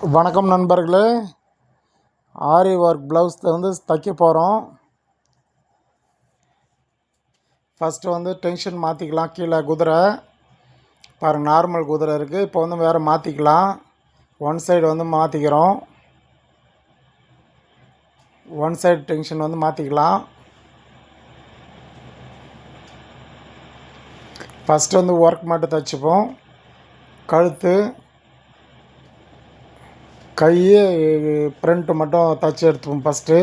வணக்கம் நண்பர்களே. ஆரி work blouse வந்து தைக்க போகிறோம். ஃபஸ்ட்டு வந்து டென்ஷன் மாற்றிக்கலாம். கீழே குதிரை பாருங்கள், நார்மல் குதிரை இருக்குது. இப்போ வந்து வேறு மாற்றிக்கலாம். ஒன் சைடு வந்து மாற்றிக்கிறோம். ஒன் சைடு டென்ஷன் வந்து மாற்றிக்கலாம். ஃபஸ்ட்டு வந்து ஒர்க் மட்டும் தைச்சிப்போம். கழுத்து, கை, ஃப்ரண்ட்டு மட்டும் தைச்சி எடுத்துப்போம். ஃபஸ்ட்டு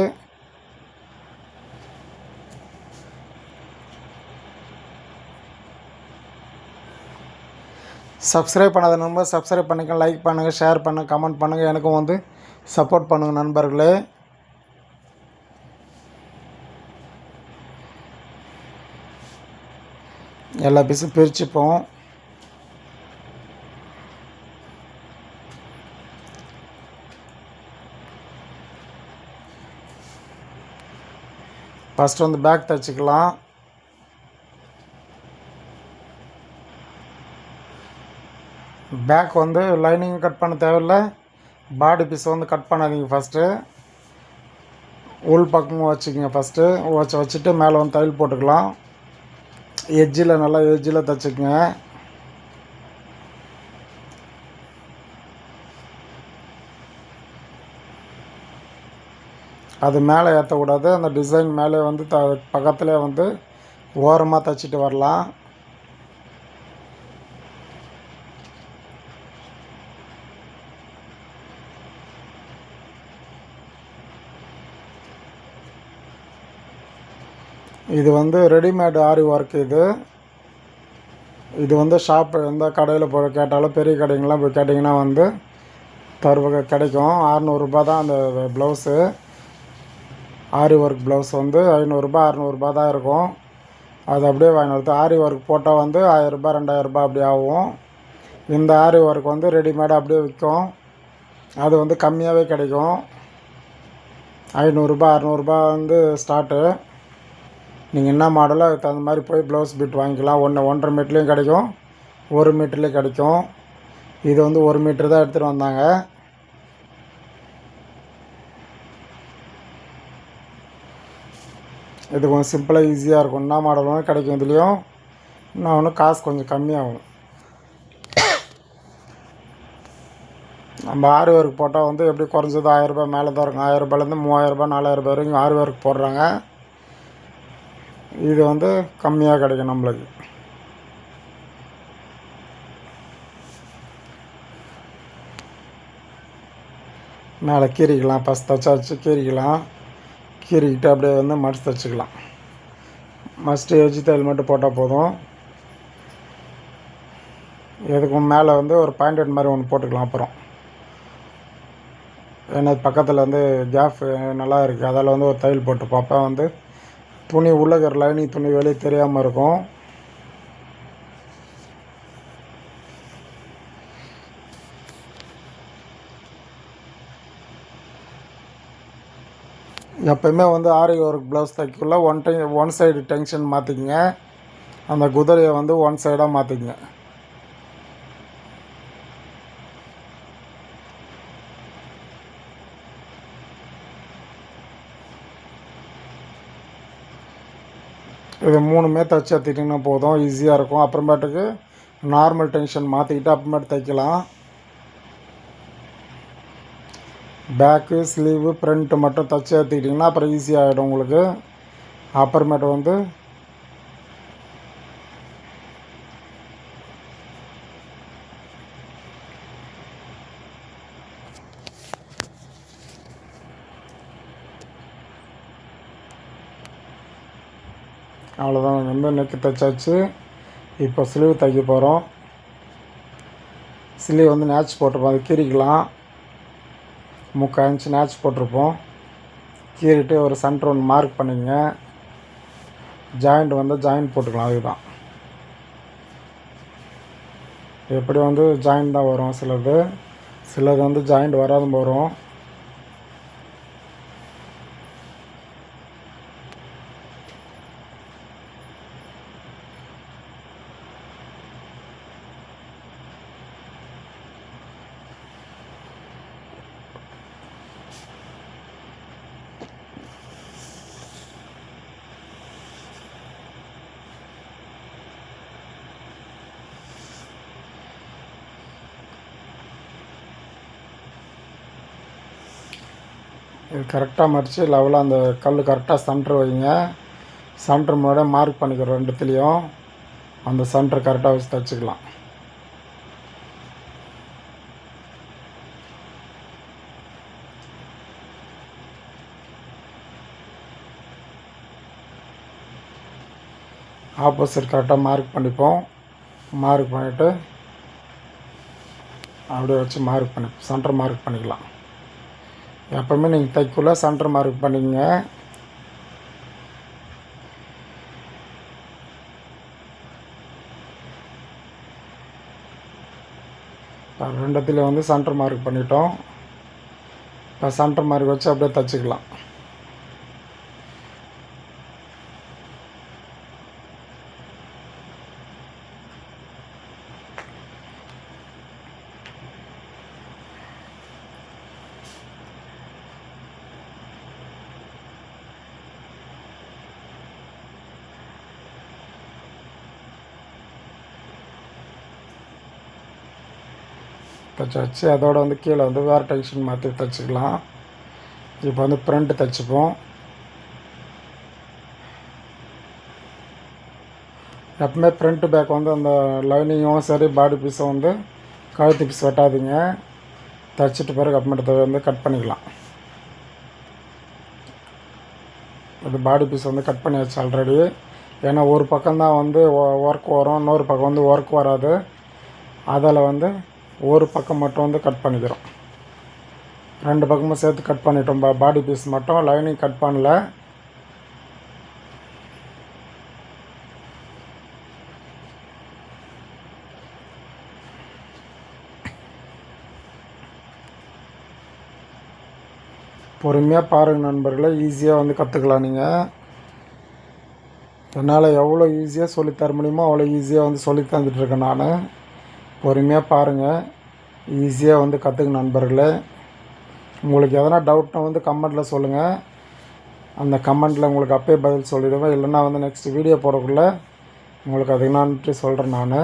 சப்ஸ்கிரைப் பண்ணாத நண்பர் சப்ஸ்கிரைப் பண்ணுங்கள், லைக் பண்ணுங்கள், ஷேர் பண்ணுங்கள், கமெண்ட் பண்ணுங்கள். எனக்கும் வந்து சப்போர்ட் பண்ணுங்கள் நண்பர்களே. எல்லா பீஸும் பிரிச்சுப்போம். ஃபஸ்ட்டு வந்து பேக் தைச்சிக்கலாம். பேக் வந்து லைனிங் கட் பண்ண தேவையில்லை. பாடி பீஸ் வந்து கட் பண்ணாதீங்க. ஃபஸ்ட்டு உள் பக்கமும் வச்சுக்கோங்க. ஃபஸ்ட்டு வச்சுட்டு மேலே வந்து தையல் போட்டுக்கலாம். எட்ஜில் நல்லா எட்ஜில் தைச்சிக்கோங்க. அது மேலே ஏற்றக்கூடாது. அந்த டிசைன் மேலே வந்து பக்கத்தில் வந்து ஓரமாக தைச்சிட்டு வரலாம். இது வந்து ரெடிமேடு ஆரி ஒர்க். இது வந்து ஷாப்பு எந்த கடையில் போய் கேட்டாலும், பெரிய கடைங்கெலாம் போய் கேட்டிங்கன்னா வந்து கிடைக்கும். 600 தான் அந்த ப்ளவுஸு. ஆரி ஒர்க் ப்ளவுஸ் வந்து 500 600 தான் இருக்கும். அது அப்படியே வாங்கினது. ஆரி ஒர்க் போட்டால் வந்து 1000 2000 அப்படி ஆகும். இந்த ஆரி ஒர்க் வந்து ரெடிமேடாக அப்படியே விற்கும். அது வந்து கம்மியாகவே கிடைக்கும். 500 600 வந்து ஸ்டார்ட்டு. நீங்கள் என்ன மாடலோ அதுக்கு தகுந்த மாதிரி போய் ப்ளவுஸ் பிட் வாங்கிக்கலாம். 1.5 மீட்டர்லேயும் கிடைக்கும், 1 மீட்டர்லேயும் கிடைக்கும். இது வந்து 1 மீட்டர் தான் எடுத்துகிட்டு வந்தாங்க. இது கொஞ்சம் சிம்பிளாக ஈஸியாக இருக்கும். என்ன மாடலும் கிடைக்கும். இதுலேயும் இன்னும் ஒன்று காசு கொஞ்சம் கம்மியாகும். நம்ம ஆரி ஒர்க் போட்டால் வந்து எப்படி குறைஞ்சது 1000 மேலே தான் இருக்கும். 1000 3000 4000 வரைக்கும் ஆரி ஒர்க் போடுறாங்க. இது வந்து கம்மியாக கிடைக்கும் நம்மளுக்கு. மேலே கீறிக்கலாம். ஃபஸ்ட் தைச்சாச்சு கீறிக்கலாம். கீறிக்கிட்டு அப்படியே வந்து மடித்து தைச்சிக்கலாம். மஸ்ட்டு எஜ்ஜி தையல் மட்டும் போட்டால் போதும். எதுக்கும் மேலே வந்து ஒரு பாயிண்டட் மாதிரி ஒன்று போட்டுக்கலாம். அப்புறம் ஏன்னா பக்கத்தில் வந்து கேப் நல்லா இருக்குது, அதில் வந்து ஒரு தையல் போட்டு பார்ப்பேன். வந்து துணி உள்ளே இருக்கிற லைனிங் துணி வெளியே தெரியாமல் இருக்கும். எப்போயுமே வந்து ஆரி ஒர்க் ப்ளவுஸ் தைக்கக்குள்ள ஒன் சைடு டென்ஷன் மாற்றிக்கங்க. அந்த குதிரையை வந்து ஒன் சைடாக மாற்றிக்கங்க. இது 3மே தைச்சி எடுத்துக்கிட்டிங்கன்னா போதும், ஈஸியாக இருக்கும். அப்புறமேட்டுக்கு நார்மல் டென்ஷன் மாற்றிக்கிட்டு அப்புறமேட்டு தைக்கலாம். பேக்கு, ஸ்லீவு, ஃப்ரண்ட்டு மட்டும் தைச்சி எடுத்துக்கிட்டிங்கன்னா அப்புறம் ஈஸியாகிடும் உங்களுக்கு. அப்புறமேட்டு வந்து அவ்வளோதான். வந்து நெக்கு தைச்சாச்சு. இப்போ ஸ்லீவ் தைக்க போகிறோம். ஸ்லீவ் வந்து நேச் போட்டிருப்போம், அது கீறிக்கலாம். 3/4 இன்ச்சு நேச் போட்டிருப்போம். கீறிட்டு ஒரு சென்டர் ஒன்று மார்க் பண்ணிங்க. ஜாயிண்ட் வந்து ஜாயிண்ட் போட்டுக்கலாம். அதுதான் எப்படி வந்து ஜாயிண்ட் தான் வரும். சிலது வந்து ஜாயிண்ட் வராது வரும். இது கரெக்டாக மடித்து லெவலாக அந்த கல் கரெக்டாக சென்ட்ரு வைங்க. சென்ட்ரு முன்னாடியே மார்க் பண்ணிக்கிறோம் ரெண்டுத்துலேயும். அந்த சென்ட்ரு கரெக்டாக வச்சு தைச்சிக்கலாம். ஆப்போசிட் கரெக்டாக மார்க் பண்ணிப்போம். மார்க் பண்ணிவிட்டு அப்படியே வச்சு மார்க் பண்ணி சென்டர் மார்க் பண்ணிக்கலாம். எப்போவுமே நீங்கள் தைக்குள்ள சென்டர் மார்க் பண்ணிக்கங்க. ரெண்டுத்துலேயும் வந்து சென்டர் மார்க் பண்ணிட்டோம். இப்போ சென்டர் மார்க் வச்சு அப்படியே தைச்சிக்கலாம். தைச்சாச்சு. அதோடு வந்து கீழே வந்து வேறு டென்ஷன் மாற்றி தைச்சிக்கலாம். இப்போ வந்து ஃப்ரண்ட்டு தைச்சிப்போம். எப்பவுமே ஃப்ரண்ட்டு பேக் வந்து அந்த லைனிங்கும் சரி பாடி பீஸும் வந்து கழுத்து பீஸ் வெட்டாதீங்க. தைச்சிட்டு பிறகு அப்புறமேட்டு வந்து கட் பண்ணிக்கலாம். இது பாடி பீஸ் வந்து கட் பண்ணியாச்சு ஆல்ரெடி. ஏன்னா ஒரு பக்கம்தான் வந்து ஒர்க் வரும், இன்னொரு பக்கம் வந்து ஒர்க் வராது. அதில் வந்து ஒரு பக்கம் மட்டும் வந்து கட் பண்ணிக்கிறோம். ரெண்டு பக்கமும் சேர்த்து கட் பண்ணிட்டோம். பாடி பீஸ் மட்டும் லைனிங் கட் பண்ணல. பொறுமையாக பாருங்கள் நண்பர்களே, ஈஸியாக வந்து கற்றுக்கலாம். நீங்கள் என்னால் எவ்வளோ ஈஸியாக சொல்லித்தர முடியுமோ அவ்வளோ ஈஸியாக வந்து சொல்லி தந்துட்டுருக்கேன் நான். பொறுமையாக பாருங்கள், ஈஸியாக வந்து கற்றுக்க நண்பர்களே. உங்களுக்கு எதனா டவுட்னா வந்து கமெண்ட்டில் சொல்லுங்கள். அந்த கமெண்ட்டில் உங்களுக்கு அப்பயே பதில் சொல்லிவிடுவேன். இல்லைன்னா வந்து நெக்ஸ்ட் வீடியோ போடக்குள்ளே உங்களுக்கு அதுக்கு நன்றி சொல்கிறேன் நான்.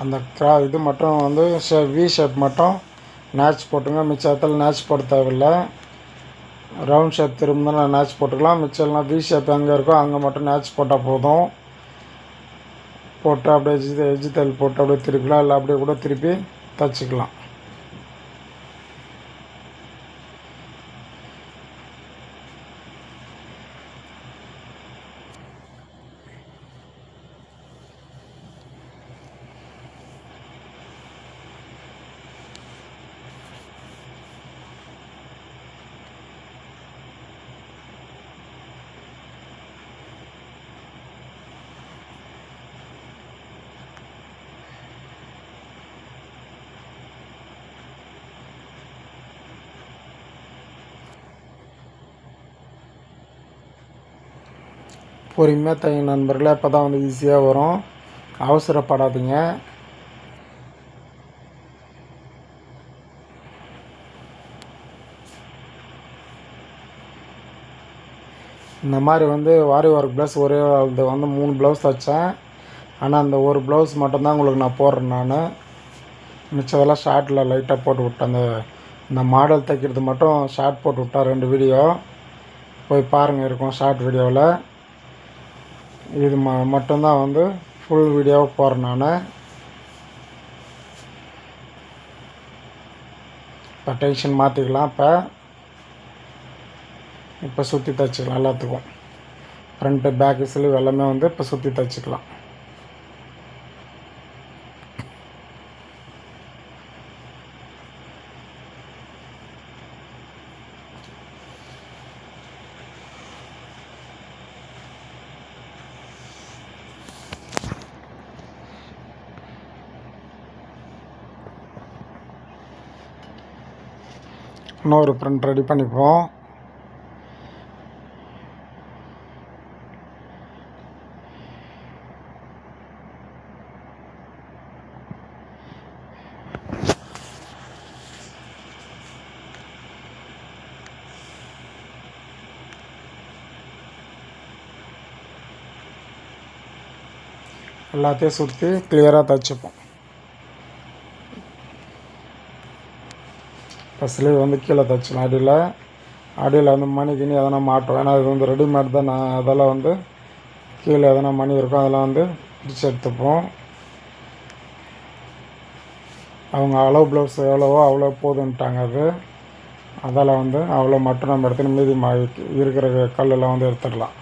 அந்த இது மட்டும் வந்து வி ஷேப் மட்டும் நேட்ச் போட்டுங்க. மிச்ச இடத்துல நேட்ச் போட தேவையில்லை. ரவுண்ட் ஷேப் திரும்பினா நேட்ச் போட்டுக்கலாம். மிச்சம்லாம் வி ஷேப் எங்கே இருக்கோ அங்கே மட்டும் நேட்ச் போட்டால் போதும். போட்டு அப்படியே எஜ்ஜு தையல் போட்டு அப்படியே திருப்பிக்கலாம். இல்லை அப்படியே கூட திருப்பி தைச்சிக்கலாம். பொறுமையாக தைங்க நண்பர்களே, அப்போ தான் வந்து ஈஸியாக வரும். அவசரப்படாதீங்க. இந்த மாதிரி வந்து வாரி ஒர்க் ப்ளவுஸ் ஒரே அது வந்து 3 ப்ளவுஸ் தைச்சேன். ஆனால் அந்த ஒரு ப்ளவுஸ் மட்டும்தான் உங்களுக்கு நான் போடுறேன் நான். மிச்சதெல்லாம் ஷார்ட்டில் லைட்டாக போட்டு விட்டேன். இந்த மாடல் தைக்கிறது மட்டும் ஷார்ட் போட்டு விட்டேன். 2 வீடியோ போய் பாருங்கள், இருக்கும் ஷார்ட் வீடியோவில். இது மட்டும்தான் வந்து ஃபுல் வீடியோவை போடுறேன் நான். இப்போ டென்ஷன் மாற்றிக்கலாம். இப்போ சுற்றி தைச்சிக்கலாம். எல்லாத்துக்கும் ஃப்ரண்ட்டு பேக்கு ஸ்லீவ் எல்லாமே வந்து இப்போ சுற்றி தைச்சிக்கலாம். இன்னொரு ஃப்ரண்ட் ரெடி பண்ணிப்போம். எல்லாத்தையும் சுற்றி கிளியராக தைச்சிப்போம். இப்போ ஸ்லீவ் வந்து கீழே தைச்சிடும். அடியில் வந்து மணி கிணி எதனா மாட்டோம். ஏன்னா இது வந்து ரெடிமேட் தான். அதெல்லாம் வந்து கீழே எதனா மணி இருக்கும், அதெல்லாம் வந்து பிடிச்சி எடுத்துப்போம். அவங்க அளவு ப்ளவுஸ் எவ்வளவோ அவ்வளோ போதுன்ட்டாங்க. அதில் வந்து அவ்வளோ மட்டும் நம்ம எடுத்துன்னு மீதி இருக்கிற கல்லெல்லாம் வந்து எடுத்துடலாம்.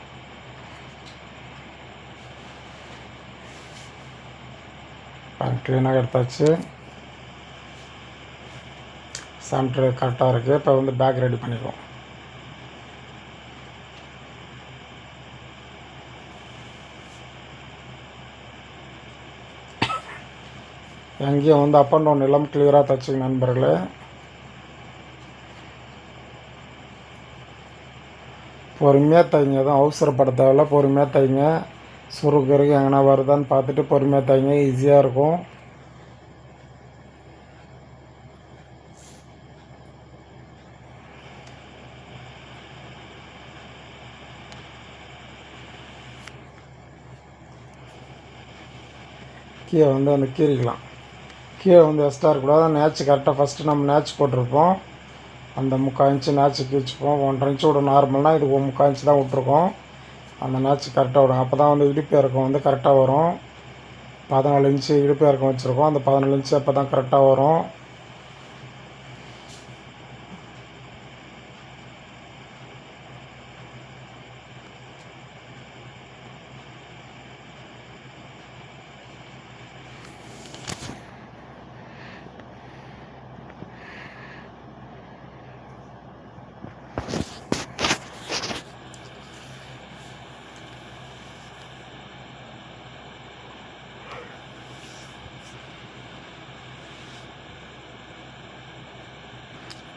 க்ளீனாக எடுத்தாச்சு. சென்ட்ரு கரெக்டாக இருக்குது. இப்போ வந்து பேக் ரெடி பண்ணிக்குவோம். எங்கேயும் வந்து அப் அண்ட் டவுன் எல்லாம் கிளியராக தைச்சிங்க நண்பர்களே. பொறுமையாக தைங்க, எதுவும் அவசரப்பட தேவையில்ல. பொறுமையாக தைங்க. சுருக்கு எங்கன்னா வருதான்னு பார்த்துட்டு பொறுமையாக தைங்க, ஈஸியாக இருக்கும். கீழே வந்து அந்த கீறிக்கலாம். கீழே வந்து எக்ஸ்ட்ரா இருக்கக்கூடாது. நேச்சு கரெக்டாக ஃபஸ்ட்டு நம்ம நேச்சு போட்டிருப்போம். அந்த 3/4 இன்ச்சு நேச்சு கீழ்ச்சிப்போம். 1.5 இன்ச்சு விட நார்மல்னால் இது 3/4 இன்ச்சு தான் விட்ருக்கோம். அந்த நேச்சு கரெக்டாக விடும். அப்போ தான் வந்து இடுப்பு இறக்கம் வந்து கரெக்டாக வரும். 14 இன்ச்சு இடுப்பு இறக்கம் வச்சுருக்கோம். அந்த 14 இன்ச்சு அப்போ தான் கரெக்டாக வரும்.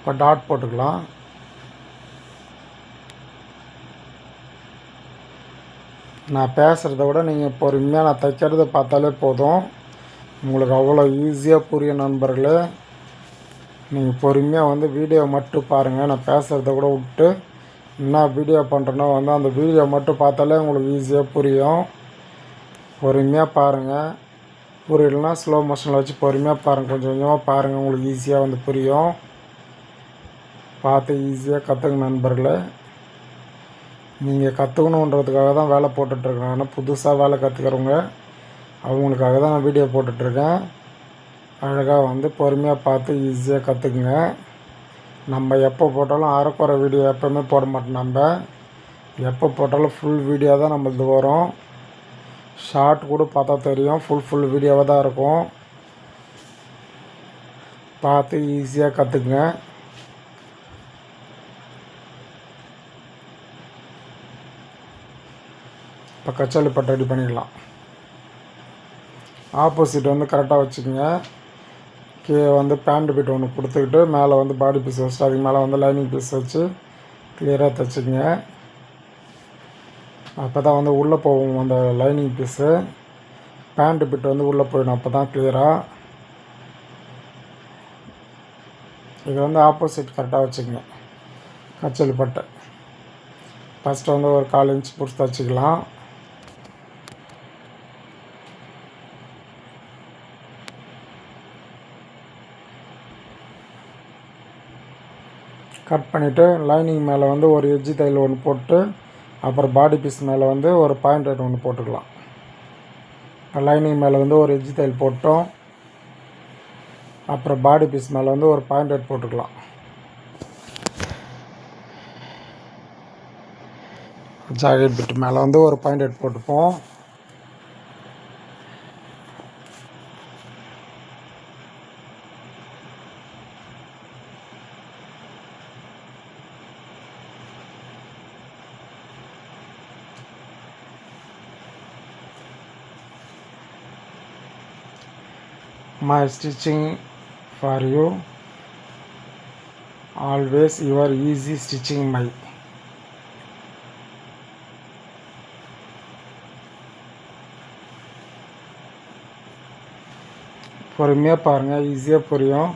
இப்போ டாட் போட்டுக்கலாம். நான் பேசுகிறத விட நீங்கள் பொறுமையாக நான் தைக்கிறத பார்த்தாலே போதும். உங்களுக்கு அவ்வளோ ஈஸியாக புரியும் நண்பர்களே. நீங்கள் பொறுமையாக வந்து வீடியோ மட்டும் பாருங்கள். நான் பேசுகிறத கூட விட்டு என்ன வீடியோ பண்ணுறேனோ வந்து அந்த வீடியோ மட்டும் பார்த்தாலே உங்களுக்கு ஈஸியாக புரியும். பொறுமையாக பாருங்கள். புரியலன்னா ஸ்லோ மோஷனில் வச்சு பொறுமையாக பாருங்கள். கொஞ்சம் கொஞ்சமாக பாருங்கள், உங்களுக்கு ஈஸியாக வந்து புரியும். பார்த்து ஈஸியாக கற்றுங்க நண்பர்களே. நீங்கள் கற்றுக்கணுன்றதுக்காக தான் வேலை போட்டுட்ருக்கேன். ஆனால் புதுசாக வேலை கற்றுக்கிறவங்க அவங்களுக்காக தான் நான் வீடியோ போட்டுட்ருக்கேன். அழகாக வந்து பொறுமையாக பார்த்து ஈஸியாக கற்றுக்குங்க. நம்ம எப்போ போட்டாலும் அரைக்குறை வீடியோ எப்போவுமே போட மாட்டோம். நம்ம எப்போ போட்டாலும் ஃபுல் வீடியோ தான் நம்மளது வரும். ஷார்ட் கூட பார்த்தா தெரியும், ஃபுல் வீடியோவாக தான் இருக்கும். பார்த்து ஈஸியாக கற்றுக்குங்க. இப்போ கச்சாலி பட்டு ரெடி பண்ணிக்கலாம். ஆப்போசிட் வந்து கரெக்டாக வச்சுக்கோங்க. கீழே வந்து பேண்ட் பிட் ஒன்று கொடுத்துக்கிட்டு மேலே வந்து பாடி பீஸ் வச்சுட்டு அதுக்கு மேலே வந்து லைனிங் பீஸ் வச்சு கிளியராக தைச்சிக்கங்க. அப்போ தான் வந்து உள்ளே போகும் அந்த லைனிங் பீஸு. பேண்ட் பிட் வந்து உள்ளே போயிடும், அப்போ தான் கிளியராக. இது வந்து ஆப்போசிட் கரெக்டாக வச்சுக்கோங்க. கச்சலி பட்டை ஃபஸ்ட்டு வந்து ஒரு 1/4 இன்ச் பிடிச்சி தைச்சிக்கலாம். கட் பண்ணிவிட்டு லைனிங் மேலே வந்து ஒரு எட்ஜி தையல் ஒன்று போட்டு அப்புறம் பாடி பீஸ் மேலே வந்து ஒரு பாயிண்ட் ரேட் ஒன்று போட்டுக்கலாம். லைனிங் மேலே வந்து ஒரு எட்ஜி தையல் போட்டோம். அப்புறம் பாடி பீஸ் மேலே வந்து ஒரு பாயிண்ட் ரேட் போட்டுக்கலாம். ஜாக்கெட் பிட்டு மேலே வந்து ஒரு பாயிண்ட் ரேட் போட்டுப்போம். My stitching for you, always your easy stitching my. பொறுமையாக பாருங்கள், ஈஸியாக புரியும்.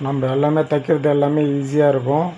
நம்ம எல்லாமே தைக்கிறது எல்லாமே ஈஸியாக இருக்கும்.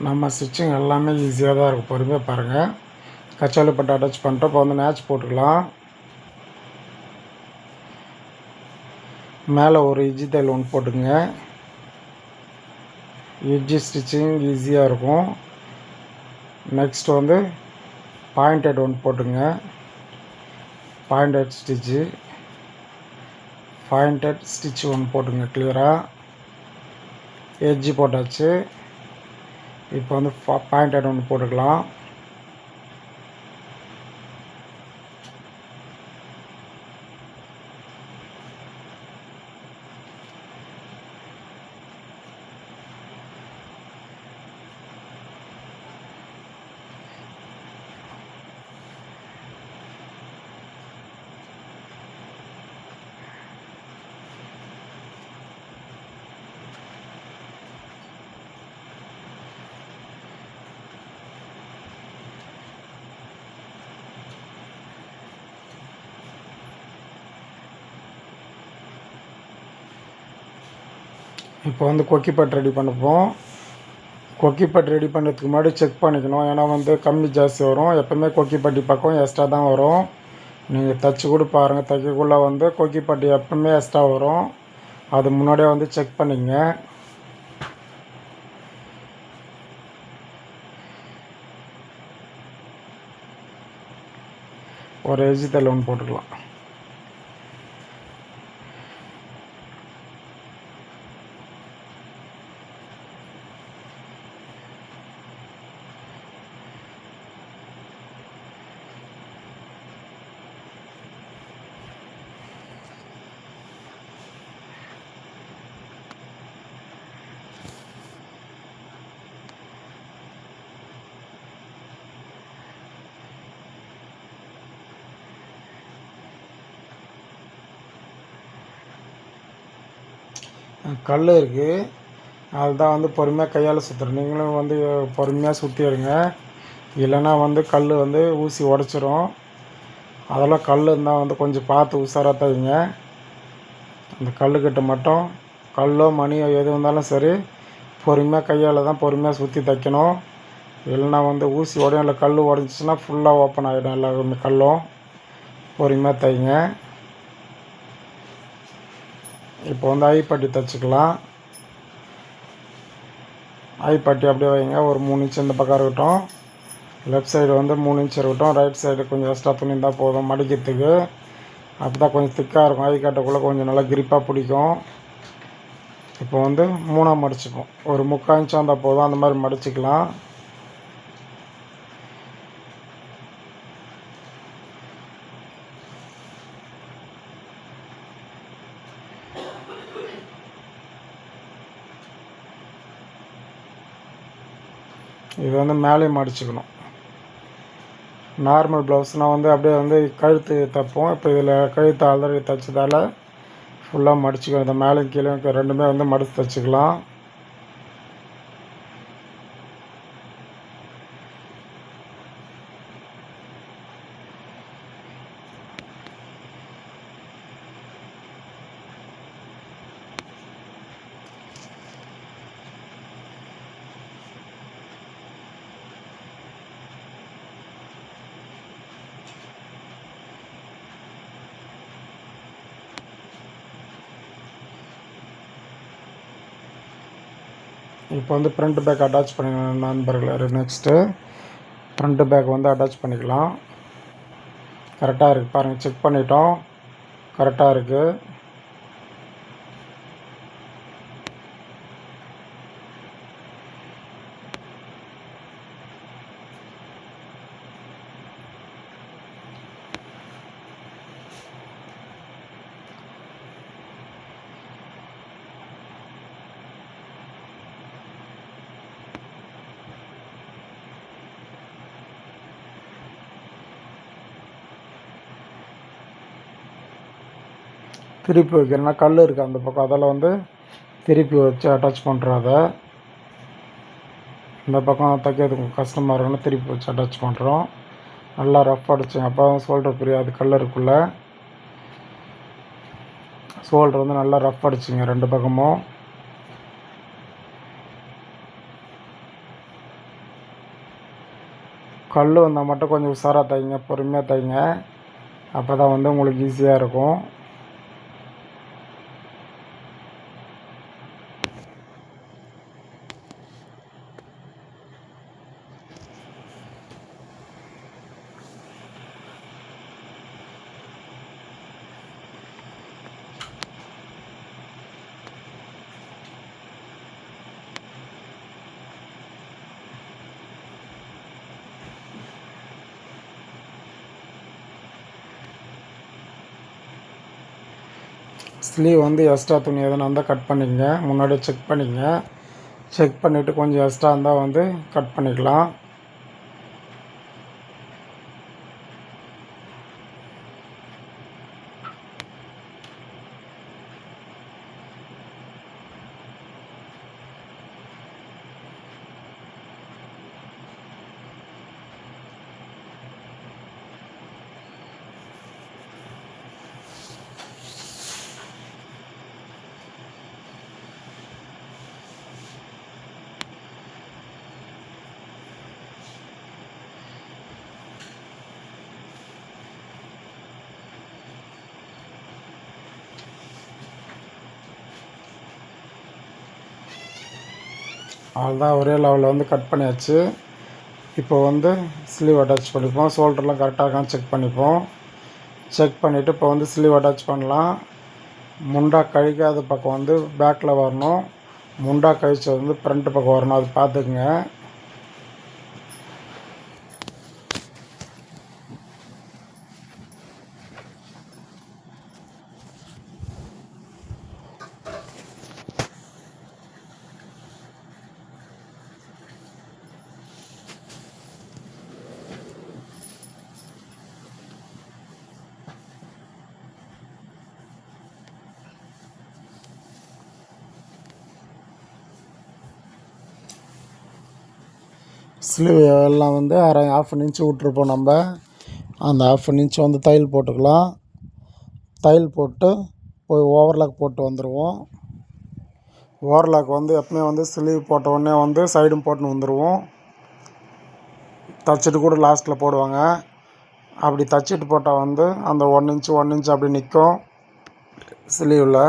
நம்ம ஸ்டிச்சிங் எல்லாமே ஈஸியாக தான் இருக்கும், பொறுமையாக பாருங்கள். கச்சாலி பட்டு அட்டாச் பண்ணிட்டு இப்போ வந்து மேட்ச் போட்டுக்கலாம். மேலே ஒரு எட்ஜி தையல் ஒன்று போட்டுங்க. எட்ஜி ஸ்டிச்சிங் ஈஸியாக இருக்கும். நெக்ஸ்ட் வந்து பாயிண்டட் ஒன்று போட்டுங்க. பாயிண்டட் ஸ்டிச்சு ஒன்று போட்டுங்க கிளியராக. எட்ஜி போட்டாச்சு. இப்போ வந்து பாயிண்டட் ஒன்று போட்டுக்கலாம். இப்போ வந்து கொக்கி பட் ரெடி பண்ணுவோம். கொக்கி பட் ரெடி பண்ணுறதுக்கு முன்னாடி செக் பண்ணிக்கணும். ஏன்னா வந்து கம்மி ஜாஸ்தி வரும். எப்போவுமே கொக்கி பட்டி பக்கம் எக்ஸ்ட்ரா தான் வரும். நீங்கள் தைச்சி கூட பாருங்கள், தைக்கக்குள்ளே வந்து கொக்கி பட்டி எப்போவுமே எக்ஸ்ட்ரா வரும். அது முன்னாடியே வந்து செக் பண்ணிங்க. ஒரு எஜ்ஜி தையல் ஒன்று போட்டுக்கலாம். கல் இருக்குது, அதுதான் வந்து பொறுமையாக கையால் சுற்றுறோம். நீங்களும் வந்து பொறுமையாக சுற்றி எடுங்க. இல்லைன்னா வந்து கல் வந்து ஊசி உடச்சிரும். அதெல்லாம் கல் இருந்தால் வந்து கொஞ்சம் பார்த்து உஷாராக தைங்க. அந்த கல்லுக்கிட்ட மட்டும் கல்லோ மணியோ எது இருந்தாலும் சரி, பொறுமையாக கையால் தான் பொறுமையாக சுற்றி தைக்கணும். இல்லைன்னா வந்து ஊசி உடையும், இல்லை கல் உடஞ்சிச்சின்னா ஃபுல்லாக ஓப்பன் ஆகிடும் எல்லாருமே கல்லும். பொறுமையாக தைங்க. இப்போ வந்து ஐப்பட்டி தைச்சிக்கலாம். ஐப்பட்டி அப்படியே வைங்க. ஒரு 3 இன்ச் இந்த பக்கம் இருக்கட்டும். லெஃப்ட் சைடு வந்து 3 இன்ச் இருக்கட்டும். ரைட் சைடு கொஞ்சம் எக்ஸ்ட்ரா துணி இருந்தால் போதும் மடிக்கிறதுக்கு. அப்போ தான் கொஞ்சம் திக்காக இருக்கும். ஐ கட்டக்குள்ளே கொஞ்சம் நல்லா கிரிப்பாக பிடிக்கும். இப்போ வந்து 3ஆக மடிச்சுப்போம். ஒரு 3/4 இன்ச் வந்தால் போதும். அந்த மாதிரி மடிச்சிக்கலாம். இது வந்து மேலேயும் மடிச்சுக்கணும். நார்மல் ப்ளவுஸ்னால் வந்து அப்படியே வந்து கழுத்து தைப்போம். இப்போ இதில் கழுத்து ஆல்ரெடி தைச்சதால் ஃபுல்லாக மடிச்சுக்கணும். இந்த மேலேயும் கீழே ரெண்டுமே வந்து மடித்து தைச்சிக்கலாம். இப்போ வந்து ஃப்ரண்ட் பேக் அட்டாச் பண்ணிக்கலாம் நண்பர்களே. நெக்ஸ்ட்டு ஃப்ரண்ட் பேக் வந்து அட்டாச் பண்ணிக்கலாம். கரெக்டாக இருக்குது பாருங்கள், செக் பண்ணிட்டோம், கரெக்டாக இருக்குது. திருப்பி வைக்கிறேன்னா கல் இருக்குது அந்த பக்கம், அதில் வந்து திருப்பி வச்சு அட்டாச் பண்ணுறோம். அதை இந்த பக்கம் தைக்கிறதுக்கு கஷ்டமாக இருக்குன்னு திருப்பி வச்சு அட்டாச் பண்ணுறோம். நல்லா ரஃப் அடிச்சுங்க, அப்போ ஷோல்டர் புரியாது. கல் இருக்குள்ள ஷோல்டர் வந்து நல்லா ரஃப் அடிச்சுங்க ரெண்டு பக்கமும். கல் வந்தால் மட்டும் கொஞ்சம் உஷாராக தைங்க, பொறுமையாக தைங்க. அப்போ தான் வந்து உங்களுக்கு ஈஸியாக இருக்கும். ஸ்லீவ் வந்து எக்ஸ்ட்ரா துணி எதுனா இருந்தால் கட் பண்ணிக்கங்க. முன்னாடியே செக் பண்ணிக்கங்க. செக் பண்ணிவிட்டு கொஞ்சம் எக்ஸ்ட்ரா இருந்தால் வந்து கட் பண்ணிக்கலாம். அவ்வளோதான், ஒரே லெவலில் வந்து கட் பண்ணியாச்சு. இப்போ வந்து ஸ்லீவ் அட்டாச் பண்ணிப்போம். ஷோல்டர்லாம் கரெக்டாக இருக்கான்னு செக் பண்ணிப்போம். செக் பண்ணிவிட்டு இப்போ வந்து ஸ்லீவ் அட்டாச் பண்ணலாம். முண்டா கழிக்காத பக்கம் வந்து பேக்கில் வரணும். முண்டா கழிச்சது வந்து ஃப்ரண்ட்டு பக்கம் வரணும். அது பார்த்துக்குங்க. ஸ்லீவ் எல்லாம் வந்து ½ இன்ச்சு விட்ருப்போம் நம்ம. அந்த ½ இன்ச்சு வந்து தையல் போட்டுக்கலாம். தையல் போட்டு போய் ஓவர்லாக் போட்டு வந்துடுவோம். ஓவர்லாக் வந்து எப்பவுமே வந்து ஸ்லீவ் போட்ட உடனே வந்து சைடும் போட்டுன்னு வந்துடுவோம். தைச்சிட்டு கூட லாஸ்ட்டில் போடுவாங்க. அப்படி தைச்சிட்டு போட்டால் வந்து அந்த 1 இன்ச்சு அப்படி நிற்கும் ஸ்லீவில்.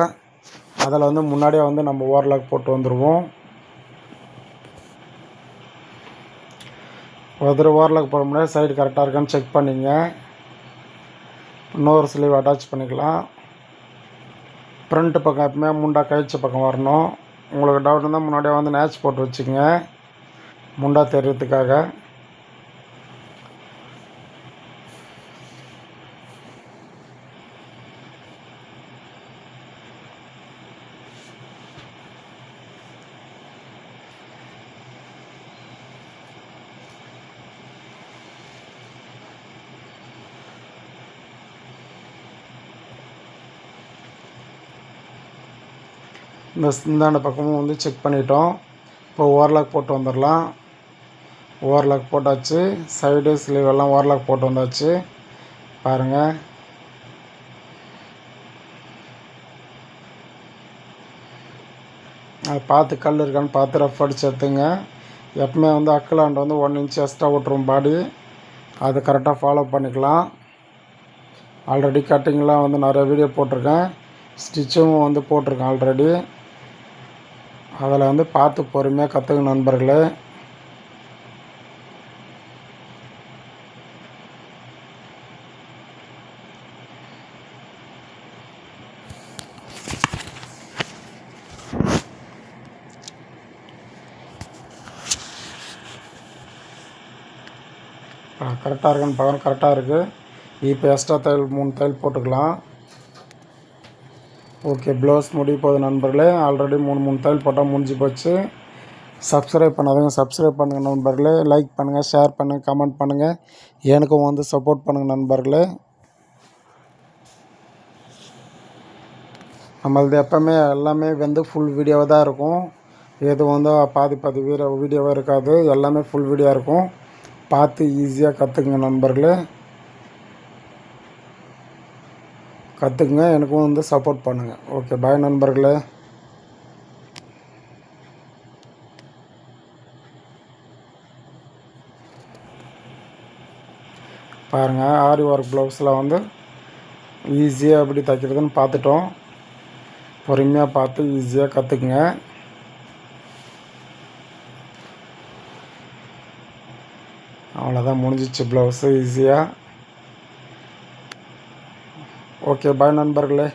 அதில் வந்து முன்னாடியே வந்து நம்ம ஓவர்லாக் போட்டு வந்துடுவோம். ஒரு ஓவர்லாக் போட முடியாது. சைடு கரெக்டாக இருக்கான்னு செக் பண்ணிங்க. இன்னொரு ஸ்லீவ் அட்டாச் பண்ணிக்கலாம். ஃப்ரண்ட்டு பக்கம் எப்பவுமே முண்டா கழிச்ச பக்கம் வரணும். உங்களுக்கு டவுட் இருந்தால் முன்னாடியே வந்து நேச் போட்டு வச்சுக்கோங்க, முண்டா தெரியறதுக்காக. இந்தாண்ட பக்கமும் வந்து செக் பண்ணிட்டோம். இப்போ ஓவர்லாக் போட்டு வந்துடலாம். ஓவர்லாக் போட்டாச்சு. சைடு ஸ்லீவ் எல்லாம் ஓவர்லாக் போட்டு வந்தாச்சு. பாருங்கள். அதை பார்த்து கல் இருக்கான்னு பார்த்து ரஃப் அடிச்சு எடுத்துங்க. எப்பவுமே வந்து அக்கலாண்ட் வந்து 1 இன்ச் எக்ஸ்ட்ரா விட்ருவோம் பாடி. அதை கரெக்டாக ஃபாலோ பண்ணிக்கலாம். ஆல்ரெடி கட்டிங்லாம் வந்து நிறைய வீடியோ போட்டிருக்கேன். ஸ்டிச்சும் வந்து போட்டிருக்கேன் ஆல்ரெடி. அதில் வந்து பார்த்து பொறுமையாக கற்றுக்க நண்பர்களே. கரெக்டாக இருக்கான்னு பார்க்கணும். கரெக்டாக இருக்குது. இப்போ எக்ஸ்ட்ரா தையல் 3 தையல் போட்டுக்கலாம். ஓகே, ப்ளவுஸ் முடிய போகுது நண்பர்களே. ஆல்ரெடி 3 தையல் போட்டால் முடிஞ்சு போச்சு. சப்ஸ்கிரைப் பண்ணாதவங்க சப்ஸ்கிரைப் பண்ணுங்கள் நண்பர்களே. லைக் பண்ணுங்கள், ஷேர் பண்ணுங்கள், கமெண்ட் பண்ணுங்கள். எனக்கும் வந்து சப்போர்ட் பண்ணுங்கள் நண்பர்களே. நம்மளது எப்போவுமே எல்லாமே வந்து ஃபுல் வீடியோவாக தான் இருக்கும். எதுவும் வந்து பாதி வீடியோவாக இருக்காது. எல்லாமே ஃபுல் வீடியோ இருக்கும். பார்த்து ஈஸியாக கற்றுக்குங்க நண்பர்களே. கற்றுக்குங்க, எனக்கும் வந்து சப்போர்ட் பண்ணுங்கள். ஓகே, பாய் நண்பர்களே. பாருங்கள், ஆரி ஒர்க் ப்ளவுஸில் வந்து ஈஸியாக எப்படி தைக்கிறதுன்னு பார்த்துட்டோம். பொறுமையாக பார்த்து ஈஸியாக கற்றுக்குங்க. அவ்வளோதான், முடிஞ்சிச்சு ப்ளவுஸு ஈஸியாக. ஓகே, பாய் நண்பர்களே.